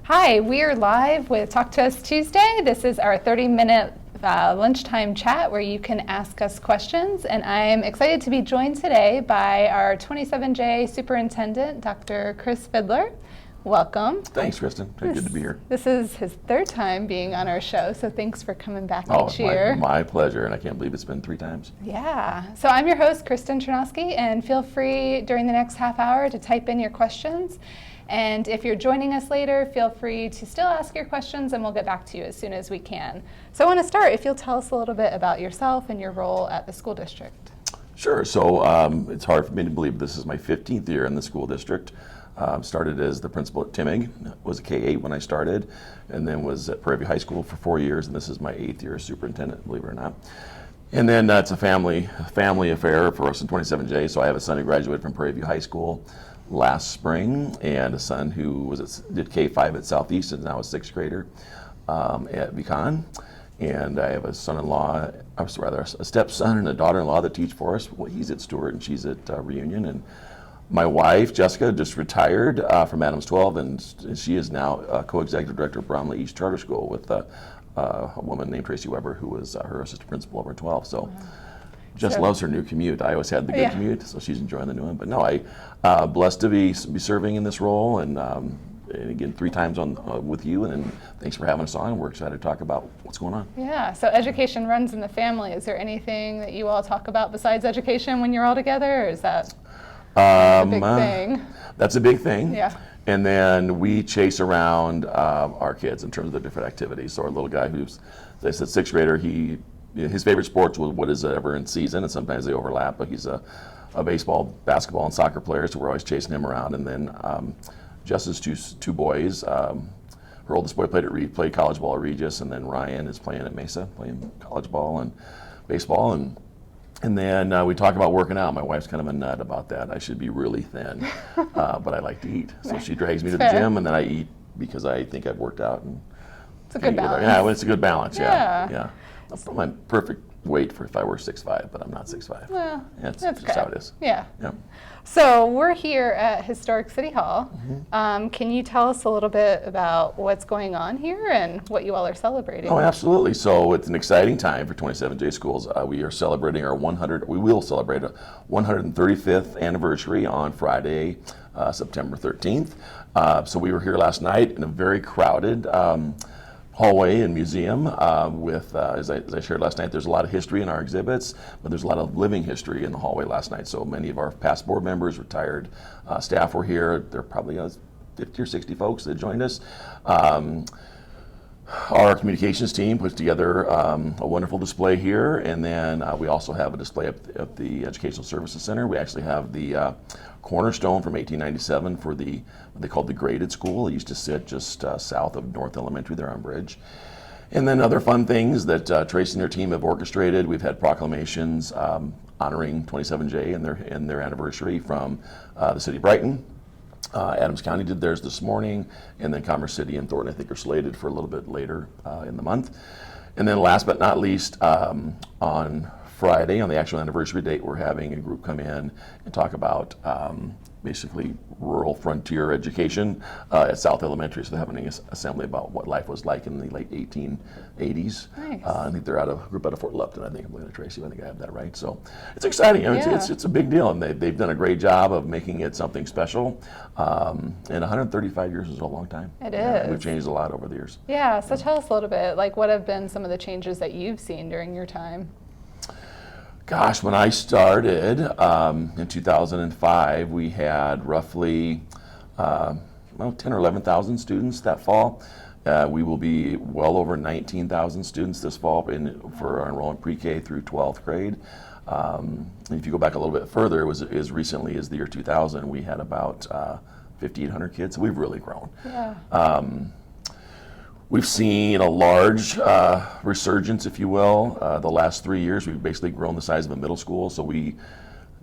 Hi, we're live with Talk to Us Tuesday. This is our 30-minute lunchtime chat where you can ask us questions. And I'm excited to be joined today by our 27J Superintendent, Dr. Chris Fidler. Welcome. Thanks, Kristen. Good to be here. This is his third time being on our show, so thanks for coming back each year. My pleasure, and I can't believe it's been 3 times. Yeah. So I'm your host, Kristen Chernowski, and feel free during the next half hour to type in your questions. And if you're joining us later, feel free to still ask your questions and we'll get back to you as soon as we can. So I want to start, if you'll tell us a little bit about yourself and your role at the school district. Sure. So it's hard for me to believe this is my 15th year in the school district. Started as the principal at Timig, was a K-8 when I started, and then was at Prairie View High School for 4 years, and this is my 8th year as superintendent, believe it or not. And then it's a family affair for us in 27J, so I have a son who graduated from Prairie View High School last spring, and a son who did K-5 at Southeast and now a 6th grader at VCON. And I have a son-in-law, a stepson and a daughter-in-law that teach for us. Well, he's at Stewart and she's at Reunion. And my wife, Jessica, just retired from Adams 12, and she is now co-executive director of Bromley East Charter School with a woman named Tracy Weber, who was her assistant principal over 12. So. Just loves her new commute. I always had the good commute, so she's enjoying the new one. But no, I blessed to be serving in this role, and again 3 times with you. And thanks for having us on. We're excited to talk about what's going on. Yeah. So education runs in the family. Is there anything that you all talk about besides education when you're all together, or is that a big thing? That's a big thing. Yeah. And then we chase around our kids in terms of the different activities. So our little guy, who's, as I said, 6th grader, his favorite sports was what is ever in season, and sometimes they overlap, but he's a baseball, basketball, and soccer player, so we're always chasing him around. And then Jess's two boys, her oldest boy played college ball at Regis, and then Ryan is playing at Mesa, playing college ball and baseball. And then we talk about working out. My wife's kind of a nut about that. I should be really thin, but I like to eat. So she drags me to the gym, and then I eat because I think I've worked out. And it's a good balance. Yeah, well, it's a good balance, yeah. That's my perfect weight for if I were 6'5", but I'm not 6'5". Well, that's just how it is. Yeah. So we're here at Historic City Hall. Mm-hmm. Can you tell us a little bit about what's going on here and what you all are celebrating? Oh, absolutely. So it's an exciting time for 27J schools. We are celebrating we will celebrate a 135th anniversary on Friday, September 13th. So we were here last night in a very crowded hallway and museum with, as I shared last night, there's a lot of history in our exhibits, but there's a lot of living history in the hallway last night. So many of our past board members, retired staff were here. There are probably 50 or 60 folks that joined us. Our communications team puts together a wonderful display here, and then we also have a display at the Educational Services Center. We actually have the cornerstone from 1897 for what they called the graded school. It used to sit just south of North Elementary there on Bridge. And then other fun things that Tracy and their team have orchestrated. We've had proclamations honoring 27J and their anniversary from the city of Brighton. Adams County did theirs this morning, and then Commerce City and Thornton, I think, are slated for a little bit later in the month. And then last but not least, on Friday, on the actual anniversary date, we're having a group come in and talk about basically rural frontier education at South Elementary. So they're having an assembly about what life was like in the late 1880s. Nice. I think they're a group out of Fort Lupton, I think. I'm looking at Tracy, I think I have that right. So it's exciting. I mean, it's a big deal, and they've done a great job of making it something special. And 135 years is a long time. It is. We've changed a lot over the years. Yeah, so tell us a little bit, like what have been some of the changes that you've seen during your time? Gosh, when I started in 2005, we had roughly 10 or 11,000 students that fall. We will be well over 19,000 students this fall for our enrollment pre-K through 12th grade. If you go back a little bit further, it was as recently as the year 2000, we had about 5,800 kids. So we've really grown. Yeah. We've seen a large resurgence, if you will. The last 3 years, we've basically grown the size of a middle school. So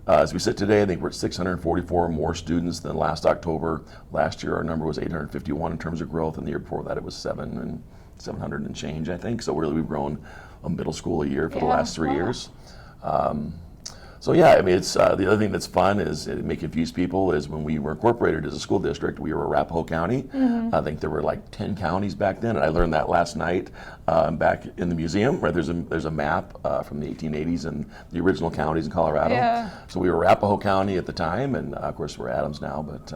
as we sit today, I think we're at 644 more students than last October. Last year, our number was 851 in terms of growth, and the year before that, it was 700 and change, I think. So really, we've grown a middle school a year for the last 3 years. So yeah, I mean, it's the other thing that's fun is it may confuse people is when we were incorporated as a school district, we were Arapahoe County. I think there were like 10 counties back then, and I learned that last night back in the museum. Where there's a map from the 1880s and the original counties in Colorado. Yeah. So we were Arapahoe County at the time, and of course we're Adams now. But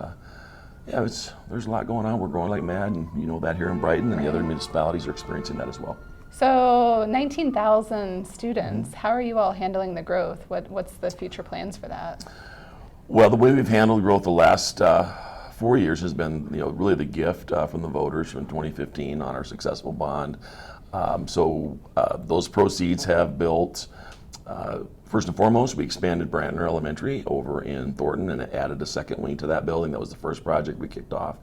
yeah, there's a lot going on. We're growing like mad, and you know that here in Brighton, and the other municipalities are experiencing that as well. So 19,000 students, how are you all handling the growth? What's the future plans for that? Well, the way we've handled growth the last 4 years has been, really the gift from the voters from 2015 on our successful bond. Those proceeds have built, first and foremost, we expanded Brantner Elementary over in Thornton and added a second wing to that building. That was the first project we kicked off.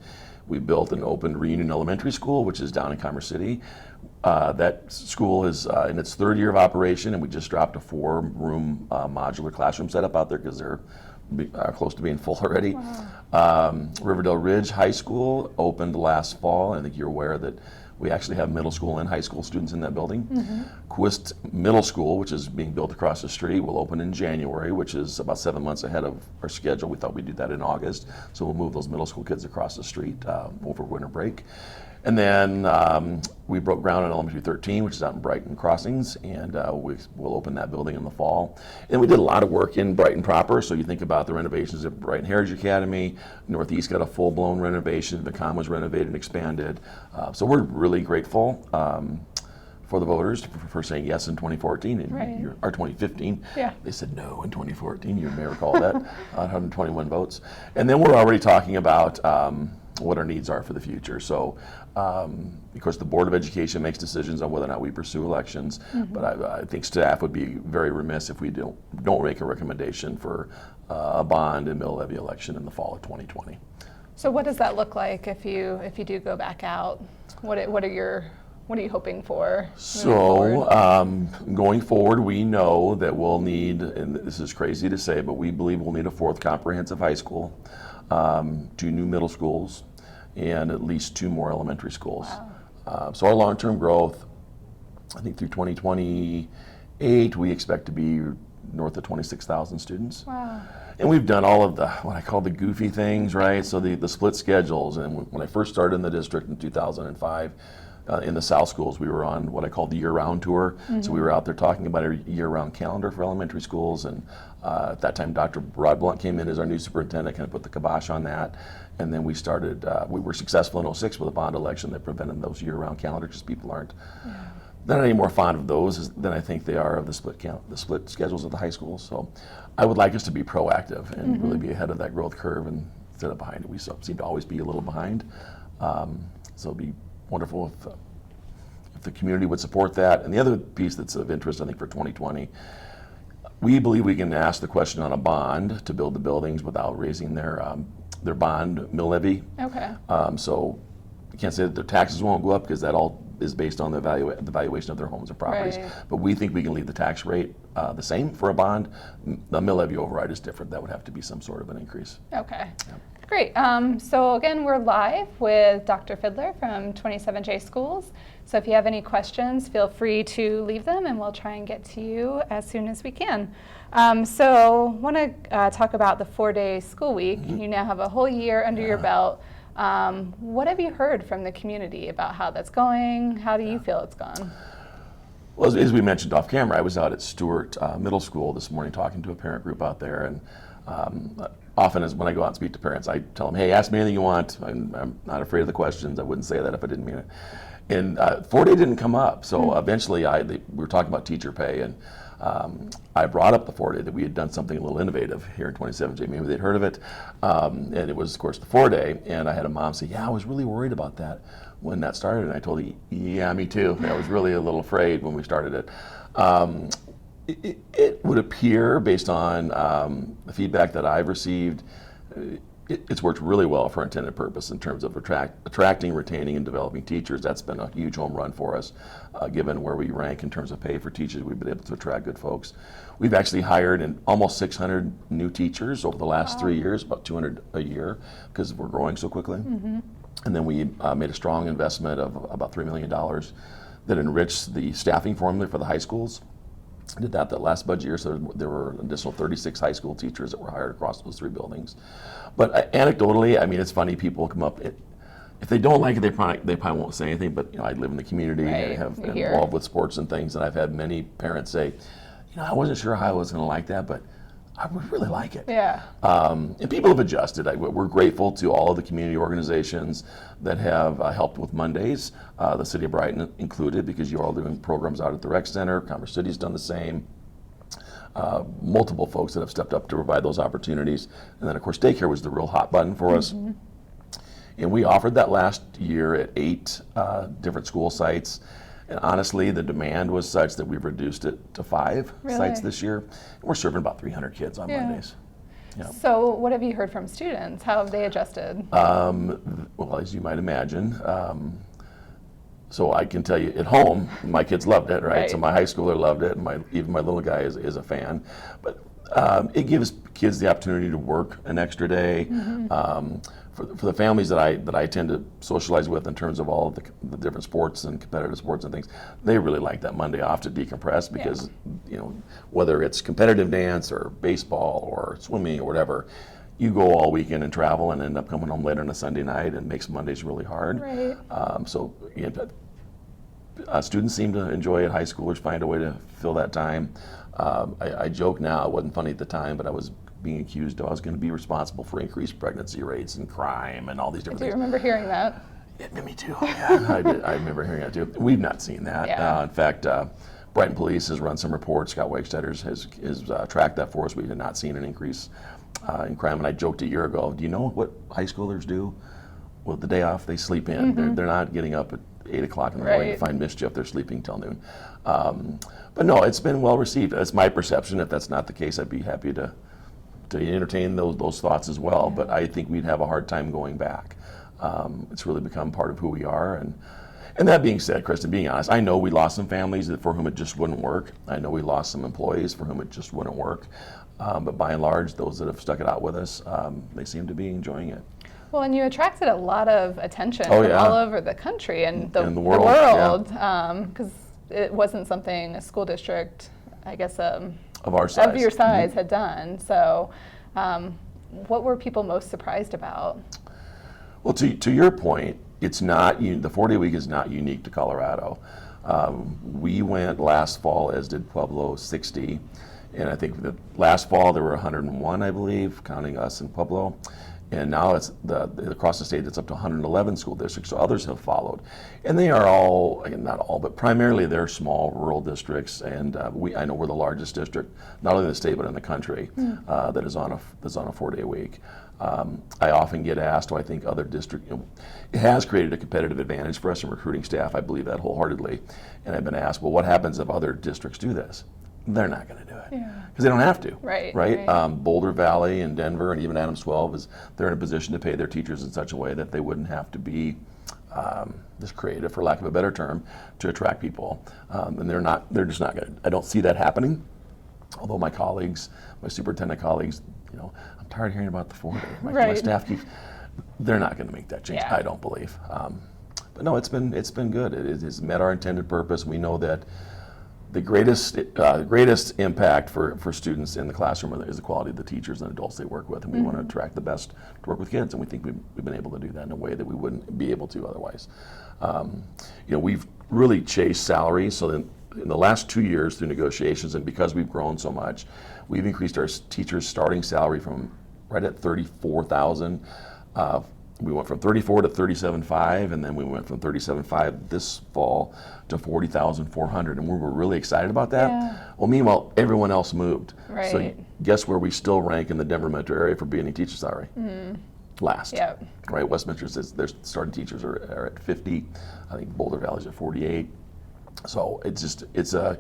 We built and opened Reunion Elementary School, which is down in Commerce City. That school is in its third year of operation, and we just dropped a 4-room modular classroom setup out there because they're close to being full already. Wow. Riverdale Ridge High School opened last fall. I think you're aware that we actually have middle school and high school students in that building. Quist Middle School, which is being built across the street, will open in January, which is about 7 months ahead of our schedule. We thought we'd do that in August. So we'll move those middle school kids across the street over winter break. And then we broke ground on Elementary 13, which is out in Brighton Crossings, and we'll open that building in the fall. And we did a lot of work in Brighton proper, so you think about the renovations at Brighton Heritage Academy. Northeast got a full-blown renovation. Vacom was renovated and expanded. So we're really grateful for the voters for saying yes in 2014 or 2015. Yeah. They said no in 2014. You may recall that, 121 votes. And then we're already talking about what our needs are for the future. So, of course, the Board of Education makes decisions on whether or not we pursue elections, but I think staff would be very remiss if we don't make a recommendation for a bond and mill levy election in the fall of 2020. So what does that look like if you do go back out? What are you hoping for? So going forward, we know that we'll need, and this is crazy to say, but we believe we'll need a 4th comprehensive high school, 2 new middle schools, and at least 2 more elementary schools. Wow. So our long-term growth, I think through 2028, we expect to be north of 26,000 students. Wow. And we've done all of what I call the goofy things, right? So the split schedules. And when I first started in the district in 2005, in the South schools, we were on what I call the year-round tour. So we were out there talking about a year-round calendar for elementary schools. And at that time, Dr. Rod Blunt came in as our new superintendent, kind of put the kibosh on that. And then we started, we were successful in 06 with a bond election that prevented those year-round calendars because people aren't. They're not any more fond of those than I think they are of the split schedules at the high schools. So I would like us to be proactive and really be ahead of that growth curve and instead of behind it. We seem to always be a little behind. So it'd be wonderful if the community would support that. And the other piece that's of interest, I think, for 2020, we believe we can ask the question on a bond to build the buildings without raising their bond mill levy. Okay. So you can't say that their taxes won't go up because that all is based on the valuation of their homes and properties. Right. But we think we can leave the tax rate the same for a bond. The mill levy override is different. That would have to be some sort of an increase. Okay. Yep. Great. So again, we're live with Dr. Fiedler from 27J Schools. So if you have any questions, feel free to leave them and we'll try and get to you as soon as we can. So I want to talk about the 4-day school week. You now have a whole year under your belt. What have you heard from the community about how that's going? How do you feel it's gone? Well, as we mentioned off camera, I was out at Stewart Middle School this morning talking to a parent group out there, and often when I go out and speak to parents, I tell them, hey, ask me anything you want. I'm not afraid of the questions. I wouldn't say that if I didn't mean it. And 4-day didn't come up, so eventually we were talking about teacher pay, and I brought up the 4-day that we had done something a little innovative here in 27J. Maybe they'd heard of it, and it was, of course, the 4-day. And I had a mom say, yeah, I was really worried about that when that started. And I told her, yeah, me too. I was really a little afraid when we started it. It would appear, based on the feedback that I've received, it's worked really well for intended purpose in terms of attracting, retaining, and developing teachers. That's been a huge home run for us, given where we rank in terms of pay for teachers. We've been able to attract good folks. We've actually hired almost 600 new teachers over the last 3 years, about 200 a year, because we're growing so quickly. And then we made a strong investment of about $3 million that enriched the staffing formula for the high schools. Did that last budget year, so there were an additional 36 high school teachers that were hired across those 3 buildings. But anecdotally, I mean, it's funny, people come up, if they don't like it, they probably won't say anything, but I live in the community and I have been involved with sports and things, and I've had many parents say, I wasn't sure how I was going to like that, but I would really like it. Yeah. And people have adjusted. We're grateful to all of the community organizations that have helped with Mondays, the City of Brighton included, because you're all doing programs out at the Rec Center. Commerce City's done the same. Multiple folks that have stepped up to provide those opportunities. And then, of course, daycare was the real hot button for us. And we offered that last year at 8 different school sites. And honestly, the demand was such that we've reduced it to 5 sites this year. And we're serving about 300 kids on Mondays. Yeah. So what have you heard from students? How have they adjusted? Well, as you might imagine, so I can tell you at home, my kids loved it, right? So my high schooler loved it, and even my little guy is a fan. But it gives kids the opportunity to work an extra day. For the families that I tend to socialize with in terms of all of the different sports and competitive sports and things, they really like that Monday off to decompress because, whether it's competitive dance or baseball or swimming or whatever, you go all weekend and travel and end up coming home later on a Sunday night, and it makes Mondays really hard. Right. Students seem to enjoy it. High schoolers find a way to fill that time. I joke now, it wasn't funny at the time, but I was being accused of I was going to be responsible for increased pregnancy rates and crime and all these different things. I do remember hearing that. Yeah, me too. Yeah, I remember hearing that too. We've not seen that. Yeah. In fact, Brighton Police has run some reports. Scott Weichstetter has tracked that for us. We have not seen an increase in crime. And I joked a year ago, do you know what high schoolers do? Well, the day off, they sleep in. They're not getting up at 8 o'clock in the morning to find mischief. They're sleeping till noon. But no, it's been well received. That's my perception. If that's not the case, I'd be happy to entertain those thoughts as well. But I think we'd have a hard time going back. It's really become part of who we are. And that being said, Kristen, being honest, I know we lost some families for whom it just wouldn't work. I know we lost some employees for whom it just wouldn't work. But by and large, those that have stuck it out with us, they seem to be enjoying it. Well, and you attracted a lot of attention from all over the country and the world, because it wasn't something a school district, I guess, of our size. Of your size had done. So what were people most surprised about? Well, to your point, it's not, the 4-day week is not unique to Colorado. We went last fall, as did Pueblo, 60. And I think last fall there were 101, I believe, counting us in Pueblo. And now it's across the state, it's up to 111 school districts, so others have followed. And they are all, again, not all, but primarily they're small rural districts. And I know we're the largest district, not only in the state, but in the country, that is on a 4-day week. I often get asked, do I think other districts, it has created a competitive advantage for us in recruiting staff. I believe that wholeheartely. And I've been asked, well, what happens if other districts do this? They're not going to do it because they don't have to. Right. Boulder Valley and Denver and even Adams 12 they're in a position to pay their teachers in such a way that they wouldn't have to be just creative, for lack of a better term, to attract people. And they're just not going to. I don't see that happening. Although my colleagues, my superintendent colleagues, I'm tired of hearing about the 4-day. My staff keeps. They're not going to make that change. I don't believe. But no, it's been good. It has met our intended purpose. We know that the greatest impact for students in the classroom is the quality of the teachers and adults they work with, and we want to attract the best to work with kids, and we think we've been able to do that in a way that we wouldn't be able to otherwise. We've really chased salaries, so in the last 2 years through negotiations, and because we've grown so much, we've increased our teachers' starting salary from right at $34,000. We went from 34 to 37.5, and then we went from 37.5 this fall to 40,400, and we were really excited about that. Well, meanwhile, everyone else moved. So guess where we still rank in the Denver metro area for being a teacher salary? Last. Right. Westminster says their starting teachers are at 50. I think Boulder Valley's at 48. So it's a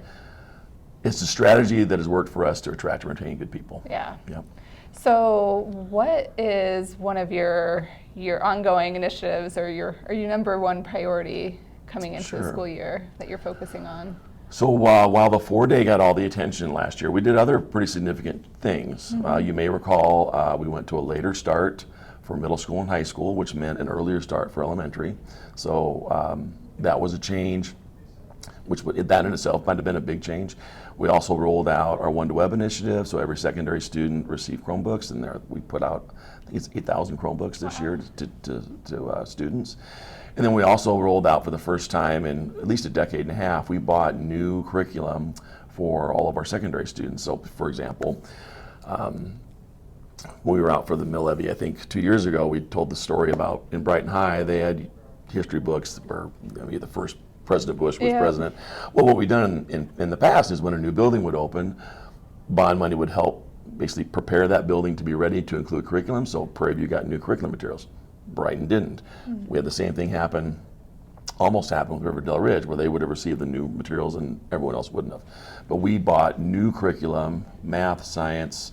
strategy that has worked for us to attract and retain good people. So what is one of your ongoing initiatives or your number one priority coming into the school year that you're focusing on? So while the 4-day got all the attention last year, we did other pretty significant things. You may recall we went to a later start for middle school and high school, which meant an earlier start for elementary. So that was a change. that in itself might have been a big change. We also rolled out our One2Web initiative, so every secondary student received Chromebooks, and we put out, I think it's 8,000 Chromebooks this year to students. And then we also rolled out for the first time in at least a decade and a half, we bought new curriculum for all of our secondary students. So for example, when we were out for the mill levy, I think 2 years ago, we told the story about in Brighton High, they had history books where the first President Bush was president. Well, what we've done in the past is when a new building would open, bond money would help basically prepare that building to be ready to include curriculum. So Prairie View got new curriculum materials. Brighton didn't. We had the same thing almost happen with Riverdale Ridge, where they would have received the new materials and everyone else wouldn't have. But we bought new curriculum, math, science,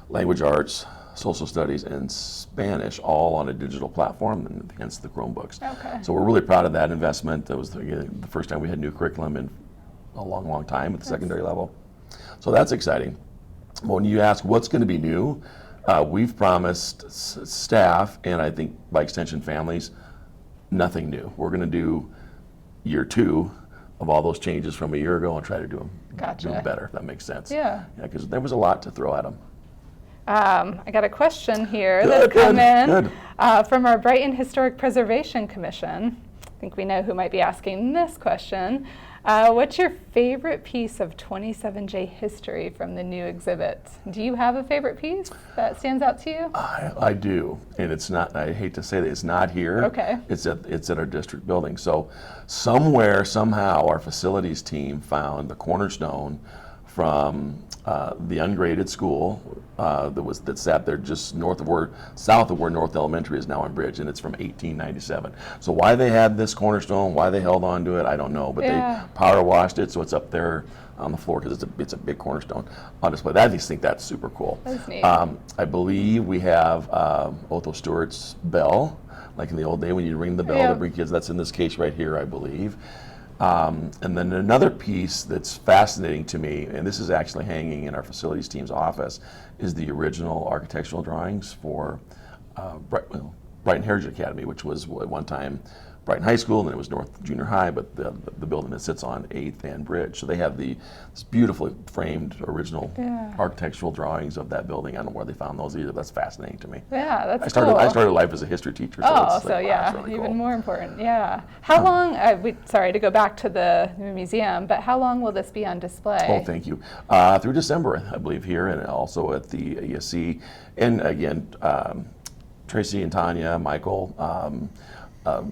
language arts, social studies, and Spanish, all on a digital platform, and hence the Chromebooks. Okay. So we're really proud of that investment. That was the first time we had new curriculum in a long, long time at the secondary level. So that's exciting. When you ask what's going to be new, we've promised staff, and I think by extension families, nothing new. We're going to do year 2 of all those changes from a year ago and try to do them better, if that makes sense. Yeah. Because there was a lot to throw at them. I got a question here that's come in from our Brighton Historic Preservation Commission. I think we know who might be asking this question. What's your favorite piece of 27J history from the new exhibit? Do you have a favorite piece that stands out to you? I do, and it's not, I hate to say that, it's not here. Okay. It's at our district building. So somewhere, somehow, our facilities team found the cornerstone from the ungraded school that sat there just south of where North Elementary is now on Bridge, and it's from 1897. So why they had this cornerstone, why they held on to it, I don't know, but they power washed it, so it's up there on the floor because it's a big cornerstone on display. I just think that's super cool. That's neat. I believe we have Otho Stewart's bell, like in the old day when you ring the bell to bring kids. That's in this case right here, I believe. And then another piece that's fascinating to me, and this is actually hanging in our facilities team's office, is the original architectural drawings for Brighton Heritage Academy, which was at one time Brighton High School, and then it was North Junior High, but the building that sits on 8th and Bridge. So they have this beautifully framed original architectural drawings of that building. I don't know where they found those either. That's fascinating to me. Yeah, that's cool. I cool. started life as a history teacher. So it's really even cool. more important. Yeah. How long, sorry to go back to the museum, but how long will this be on display? Oh, thank you. Through December, I believe, here, and also at the ESC. And again, Tracy and Tanya, Michael,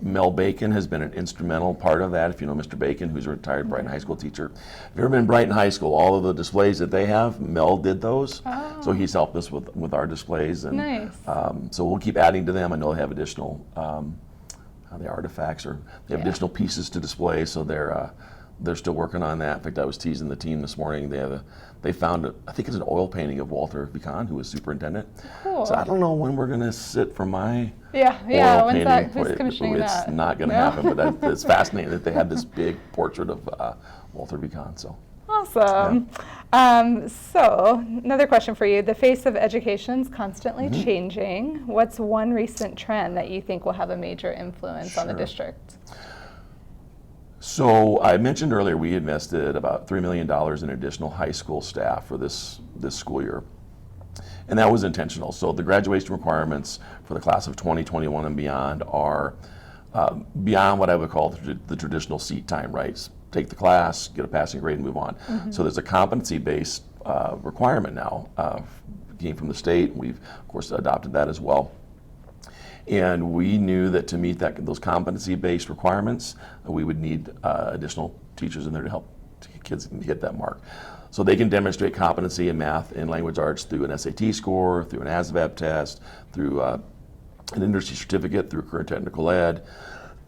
Mel Bacon has been an instrumental part of that. If you know Mr. Bacon, who's a retired Brighton High School teacher. If you've ever been in Brighton High School, all of the displays that they have, Mel did those. Oh. So he's helped us with our displays. And, nice. So we'll keep adding to them. I know they have additional the artifacts, or they have additional pieces to display. So they're still working on that. In fact, I was teasing the team this morning. They found, I think it's an oil painting of Walter Vicon, who was superintendent. Cool. So I don't know when we're going to sit for my oil painting. Who's commissioning that? It's not going to happen, but it's fascinating that they have this big portrait of Walter Vicon. So. Awesome. Yeah. So another question for you. The face of education's constantly changing. What's one recent trend that you think will have a major influence on the district? So I mentioned earlier we invested about $3 million in additional high school staff for this school year. And that was intentional. So the graduation requirements for the class of 2021 and beyond are beyond what I would call the traditional seat time, right? Take the class, get a passing grade, and move on. So there's a competency-based requirement now. Came from the state. We've, of course, adopted that as well. And we knew that to meet those competency-based requirements, we would need additional teachers in there to help kids hit that mark. So they can demonstrate competency in math and language arts through an SAT score, through an ASVAB test, through an industry certificate, through current technical ed.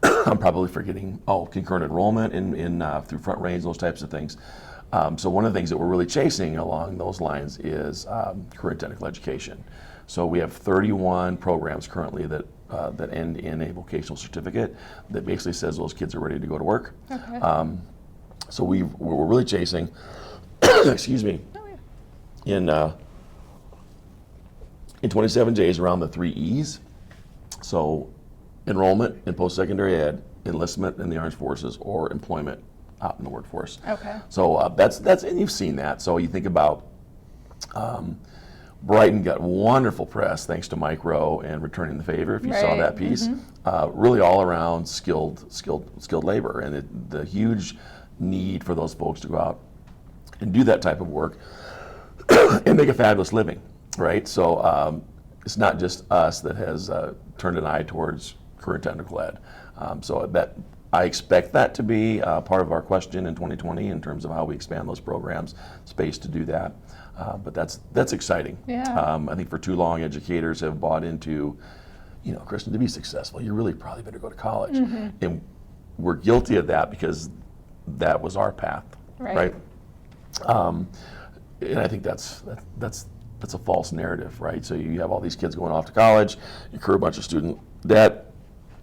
I'm probably forgetting concurrent enrollment through Front Range, those types of things. So one of the things that we're really chasing along those lines is current technical education. So we have 31 programs currently that end in a vocational certificate that basically says those kids are ready to go to work. Okay. So we're really chasing, excuse me, in 27Js around the 3 E's. So enrollment in post-secondary ed, enlistment in the armed forces, or employment out in the workforce. Okay. So that's and you've seen that. So you think about Brighton got wonderful press thanks to Mike Rowe and Returning the Favor. If you saw that piece, really all around skilled labor, and the huge need for those folks to go out and do that type of work and make a fabulous living, right? So it's not just us that has turned an eye towards career technical ed. So that I expect that to be part of our question in 2020 in terms of how we expand those programs, space to do that. But that's exciting. Yeah. I think for too long, educators have bought into, Kristen, to be successful, you really probably better go to college. And we're guilty of that because that was our path, right? And I think that's a false narrative, right? So you have all these kids going off to college, incur a bunch of student debt,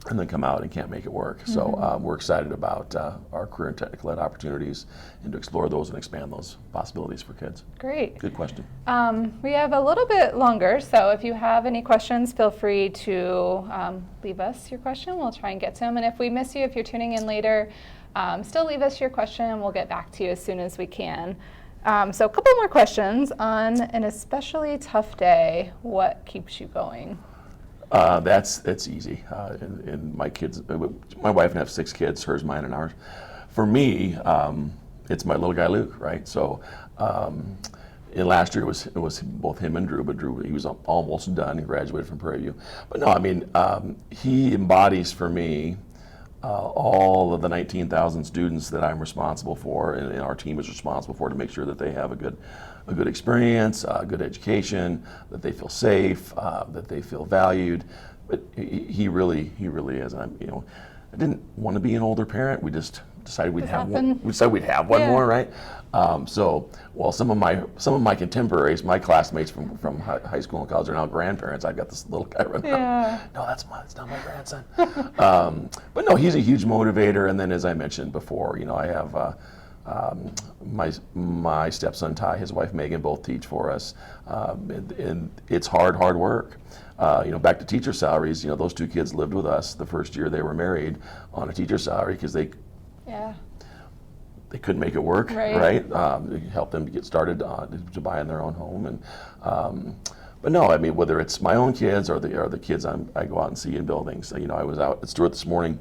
and then come out and can't make it work. So we're excited about our career and technical ed opportunities and to explore those and expand those possibilities for kids. Great. Good question. We have a little bit longer, so if you have any questions, feel free to leave us your question. We'll try and get to them. And if we miss you, if you're tuning in later, still leave us your question and we'll get back to you as soon as we can. So a couple more questions. On an especially tough day, what keeps you going? That's easy. And my kids, my wife and I have 6 kids, hers, mine, and ours. For me, it's my little guy Luke, right? So, and last year it was both him and Drew, but Drew, he was almost done. He graduated from Prairie View. But no, I mean, he embodies for me all of the 19,000 students that I'm responsible for, and our team is responsible for, to make sure that they have a good experience, a good education, that they feel safe, that they feel valued. But he really is. I didn't want to be an older parent. We just decided we'd have one. We decided we'd have one more, right? So, while some of my contemporaries, my classmates from high school and college, are now grandparents, I've got this little guy running around. No, it's not my grandson. But no, he's a huge motivator. And then, as I mentioned before, I have my stepson Ty, his wife Megan, both teach for us, and it's hard work. Back to teacher salaries. Those 2 kids lived with us the first year they were married on a teacher salary because they couldn't make it work, right? Help them to get started to buy in their own home, and but no, I mean, whether it's my own kids or the kids I go out and see in buildings. I was out at Stewart this morning.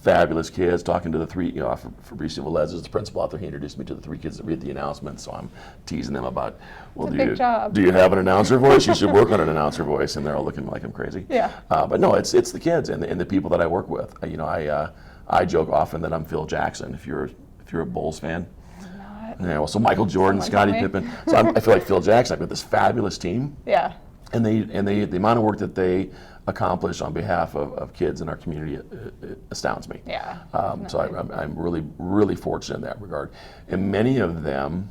Fabulous kids, talking to the 3, Fabricio Velez is the principal out there. He introduced me to the 3 kids that read the announcements, so I'm teasing them about, well, do you have an announcer voice? You should work on an announcer voice, and they're all looking like I'm crazy. Yeah. But no, it's the kids and the people that I work with. I joke often that I'm Phil Jackson. If you're a Bulls fan. I'm not. Yeah, well, so Michael Jordan, Scottie Pippen. So I feel like Phil Jackson. I've got this fabulous team. Yeah. And the amount of work that they accomplish on behalf of kids in our community it astounds me. Yeah. So I'm really fortunate in that regard. And many of them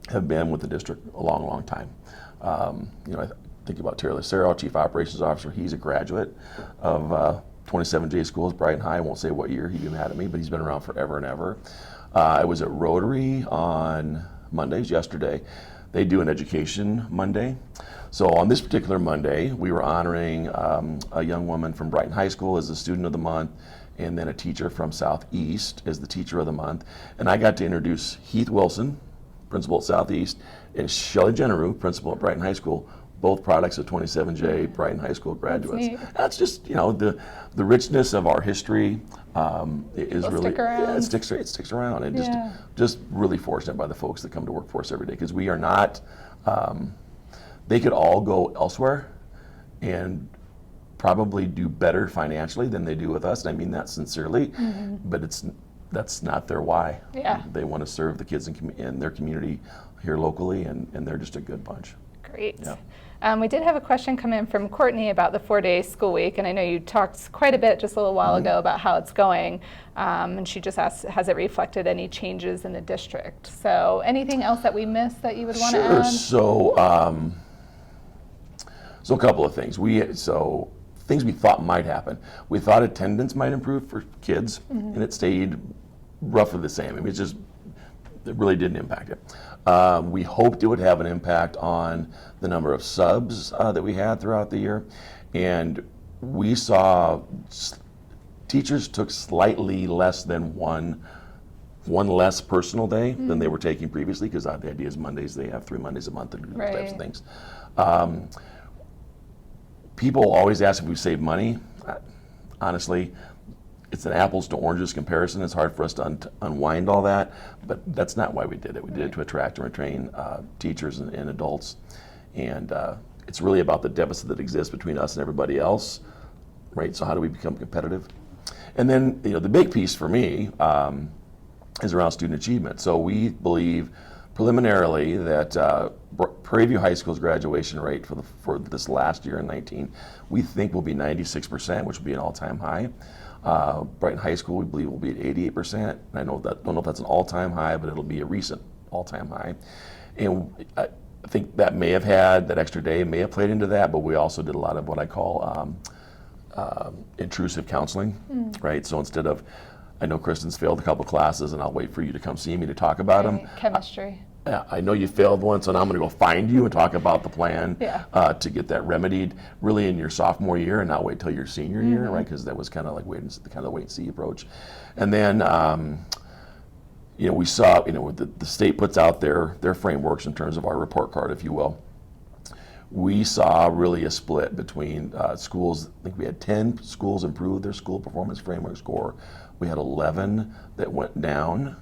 have been with the district a long time. I think about Terry Lucero, Chief Operations Officer. He's a graduate of 27J Schools, Brighton High. I won't say what year. He'd be mad at me, but he's been around forever and ever. I was at Rotary on Mondays yesterday. They do an education Monday. So on this particular Monday, we were honoring a young woman from Brighton High School as the student of the month, and then a teacher from Southeast as the teacher of the month. And I got to introduce Heath Wilson, principal at Southeast, and Shelley Jenneru, principal at Brighton High School, both products of 27J Brighton High School graduates. That's just, the richness of our history is really, stick around. It sticks around. And just really fortunate by the folks that come to work for us every day, because we are not, they could all go elsewhere and probably do better financially than they do with us, and I mean that sincerely, but that's not their why. Yeah. They want to serve the kids in their community here locally, and they're just a good bunch. Great. Yeah. We did have a question come in from Courtney about the 4-day school week, and I know you talked quite a bit just a little while ago about how it's going, and she just asked, has it reflected any changes in the district? So anything else that we missed that you would want to add? Sure. So a couple of things. Things we thought might happen. We thought attendance might improve for kids, and it stayed roughly the same. I mean, it really didn't impact it. We hoped it would have an impact on the number of subs that we had throughout the year, and we saw teachers took slightly less than one one less personal day than they were taking previously, because the idea is Mondays, they have 3 Mondays a month and do those types of Right. things. People always ask if we save money. Honestly, it's an apples to oranges comparison. It's hard for us to unwind all that, but that's not why we did it. We did it to attract and retain teachers and adults, and it's really about the deficit that exists between us and everybody else, right? So how do we become competitive? And then, the big piece for me is around student achievement. So we believe preliminarily that Prairie View High School's graduation rate for this last year in 19, we think will be 96%, which will be an all-time high. Brighton High School, we believe, will be at 88%. And I don't know if that's an all-time high, but it'll be a recent all-time high. And I think that extra day may have played into that, but we also did a lot of what I call intrusive counseling, right? So instead of, I know Kristen's failed a couple classes and I'll wait for you to come see me to talk about them. Chemistry. I know you failed once, and I'm going to go find you and talk about the plan to get that remedied really in your sophomore year, and not wait till your senior year, right? Because that was kind of like the wait and see approach. And then we saw, the state puts out their frameworks in terms of our report card, if you will. We saw really a split between schools. I think we had 10 schools improve their school performance framework score. We had 11 that went down.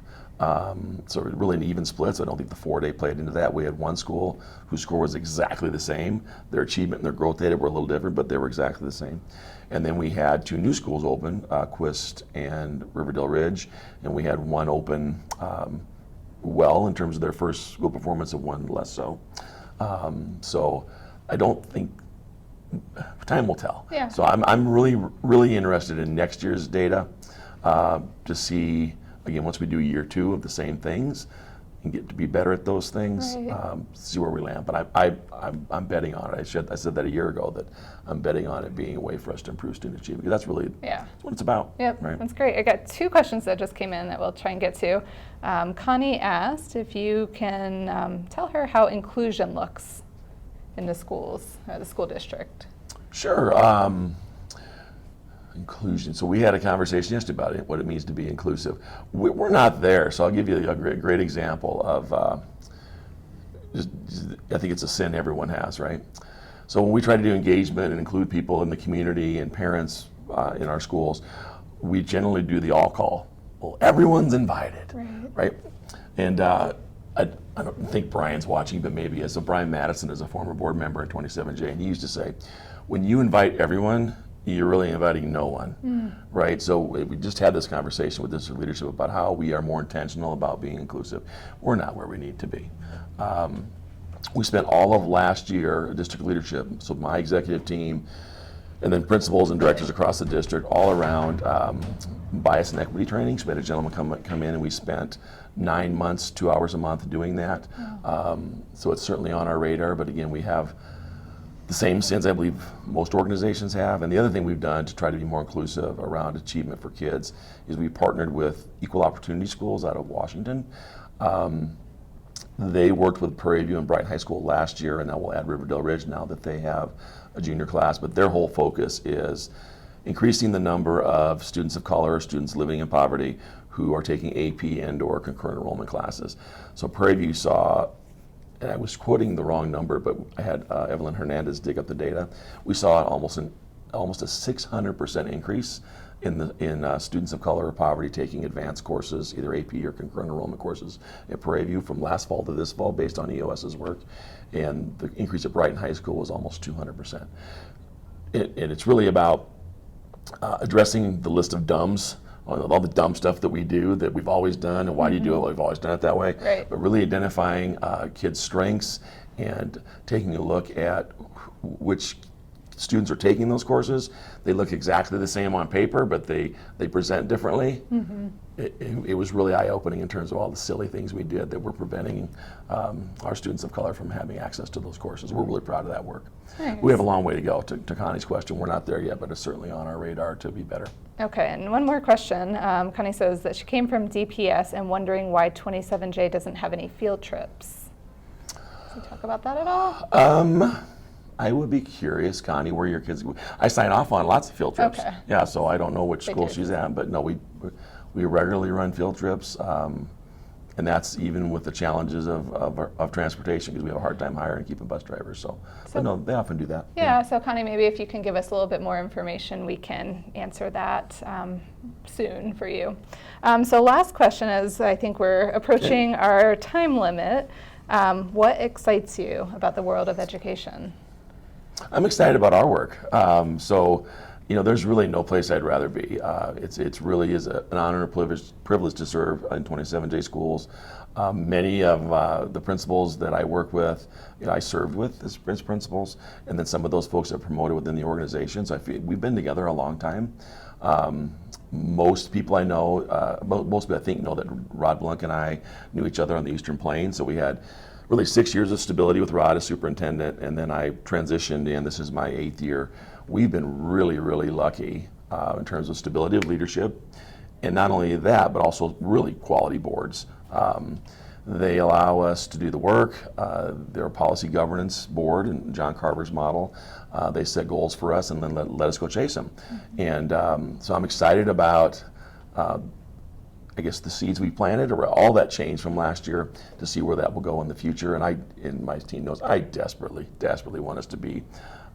So really an even split, so I don't think the 4-day played into that. We had one school whose score was exactly the same. Their achievement and their growth data were a little different, but they were exactly the same. And then we had 2 new schools open, Quist and Riverdale Ridge, and we had one open well in terms of their first school performance and one less so. So I don't think, time will tell. Yeah. So I'm really, really interested in next year's data to see, again, once we do year 2 of the same things and get to be better at those things, Right. See where we land. But I'm betting on it. I said that a year ago, that I'm betting on it being a way for us to improve student achievement, because that's really that's what it's about. Yep, right? that's great. I got 2 questions that just came in that we'll try and get to. Connie asked if you can tell her how inclusion looks in the schools, the school district. Sure. Inclusion. So we had a conversation yesterday about it, what it means to be inclusive. We're not there, so I'll give you a great example of, I think it's a sin everyone has, right? So when we try to do engagement and include people in the community and parents in our schools, we generally do the all call. Well, everyone's invited, right? And I don't think Brian's watching, but maybe is. So Brian Madison is a former board member at 27J, and he used to say, when you invite everyone, you're really inviting no one, right? So we just had this conversation with district leadership about how we are more intentional about being inclusive. We're not where we need to be. We spent all of last year, district leadership, so my executive team, and then principals and directors across the district, all around bias and equity trainings. We had a gentleman come in, and we spent 9 months, 2 hours a month doing that. So it's certainly on our radar, but again, we have the same sins I believe most organizations have. And the other thing we've done to try to be more inclusive around achievement for kids is we partnered with Equal Opportunity Schools out of Washington. They worked with Prairie View and Brighton High School last year, and now we'll add Riverdale Ridge now that they have a junior class. But their whole focus is increasing the number of students of color, students living in poverty, who are taking AP and/or concurrent enrollment classes. So Prairie View saw, and I was quoting the wrong number, but I had Evelyn Hernandez dig up the data. We saw almost a 600% increase in students of color or poverty taking advanced courses, either AP or concurrent enrollment courses at Prairie View from last fall to this fall, based on EOS's work. And the increase at Brighton High School was almost 200%. And it's really about addressing the list of dumbs, all the dumb stuff that we do that we've always done, and why do you do it? Well, we've always done it that way. Right. But really identifying kids' strengths and taking a look at which students are taking those courses. They look exactly the same on paper, but they present differently. It was really eye-opening in terms of all the silly things we did that were preventing our students of color from having access to those courses. We're really proud of that work. Nice. We have a long way to go. To Connie's question, we're not there yet, but it's certainly on our radar to be better. Okay, and one more question. Connie says that she came from DPS and wondering why 27J doesn't have any field trips. Can you talk about that at all? I would be curious, Connie, where your kids. I sign off on lots of field trips. Okay. Yeah, so I don't know which They school do. she's at, but no, We regularly run field trips, and that's even with the challenges of transportation, because we have a hard time hiring and keeping bus drivers. So but no, they often do that. Yeah, so Connie, maybe if you can give us a little bit more information, we can answer that soon for you. So last question is, I think we're approaching our time limit. What excites you about the world of education? I'm excited about our work. There's really no place I'd rather be. It's really is an honor and privilege to serve in 27J schools. Many of the principals that I work with, I served with as principals, and then some of those folks are promoted within the organization. So I feel we've been together a long time. Most people I know, most people I think know that Rod Blunk and I knew each other on the Eastern Plains. So we had really 6 years of stability with Rod as superintendent, and then I transitioned in. This is my 8th year. We've been really, really lucky in terms of stability of leadership, and not only that, but also really quality boards. They allow us to do the work. They're a policy governance board in John Carver's model. They set goals for us and then let us go chase them. And so I'm excited about I guess the seeds we planted, or all that changed from last year, to see where that will go in the future. And my team knows I desperately want us to be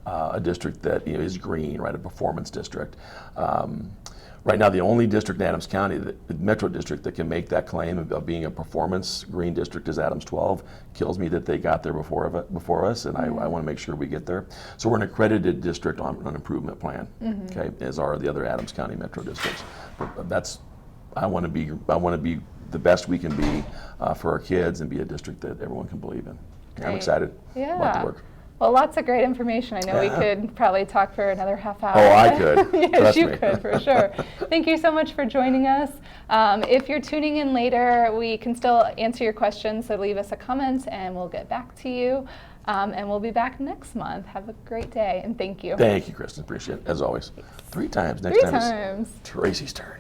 a district that is green, right? A performance district. Right now, the only district in Adams County, the Metro District, that can make that claim of being a performance green district is Adams 12. Kills me that they got there before us, and I want to make sure we get there. So we're an accredited district on an improvement plan, okay, as are the other Adams County Metro districts. But I want to be the best we can be for our kids and be a district that everyone can believe in. Great. I'm excited about the work. Well, lots of great information. I know we could probably talk for another half hour. Oh, I could. Yes, Trust you me. could, for sure. Thank you so much for joining us. If you're tuning in later, we can still answer your questions, so leave us a comment and we'll get back to you. And we'll be back next month. Have a great day, and thank you. Thank you, Kristen. Appreciate it, as always. 3 times. Next 3 time times. is Tracy's turn.